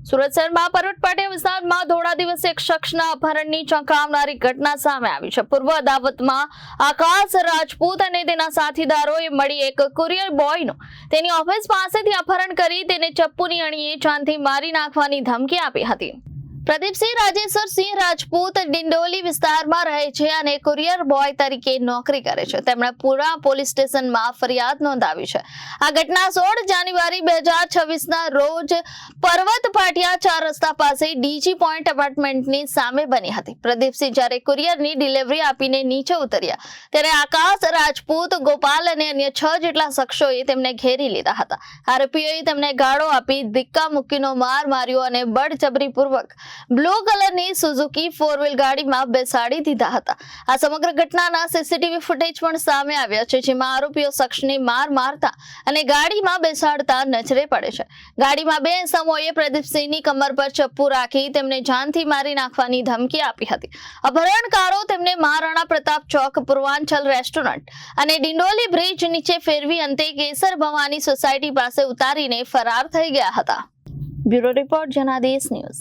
સુરત શહેરમાં પર્વત પાટિયા વિસ્તારમાં ધોળા દિવસે એક શખ્સના અપહરણની ચોંકાવનારી ઘટના સામે આવી છે। પૂર્વ અદાવતમાં આકાશ રાજપૂત અને તેના સાથીદારોએ મળી એક કુરિયર બોયનું તેની ઓફિસ પાસેથી અપહરણ કરી તેને ચપ્પુની અણીએ જાનથી મારી નાખવાની ધમકી આપી હતી। પ્રદીપસિંહ રાજેશ્વરસિંહ રાજપૂત ડિંડોલી વિસ્તારમાં રહે છે અને કુરિયર બોય તરીકે નોકરી કરે છે। તેમણે પુરા પોલીસ સ્ટેશનમાં ફરિયાદ નોંધાવી છે। આ ઘટના 16 જાન્યુઆરી 2026ના રોજ પર્વત પાટિયા 4 રસ્તા પાસે ડીજી પોઈન્ટ એપાર્ટમેન્ટની સામે બની હતી। પ્રદીપસિંહ જ્યારે કુરિયરની ડિલિવરી આપીને નીચે ઉતર્યા ત્યારે આકાશ રાજપૂત, ગોપાલ અને અન્ય 6 જેટલા શખ્સોએ તેમને ઘેરી લીધા હતા। આરોપીઓએ તેમને ગાળો આપી ધક્કા મૂકીનો માર માર્યો અને બળજબરીપૂર્વક બ્લુ કલરની સુઝુકી 4 વ્હીલ ગાડીમાં બેસાડી દીધા હતા। આ સમગ્ર ઘટનાના સીસીટીવી ફૂટેજ પણ સામે આવ્યા છે, જેમાં આરોપીઓ શખ્સને માર મારતા અને ગાડીમાં બેસાડતા નજરે પડે છે। ગાડીમાં 2 ઇસમોએ પ્રદીપસિંહની કમર પર ચપ્પુ રાખી તેમને જાનથી મારી નાખવાની ધમકી આપી હતી। અપહરણકારો તેમને મહારાણા પ્રતાપ ચોક, પૂર્વાંચલ રેસ્ટોરન્ટ અને ડિંડોલી બ્રિજ નીચે ફેરવી અંતે કેસર ભવાની સોસાયટી પાસે ઉતારીને ફરાર થઈ ગયા હતા। Bureau report Janadesh news.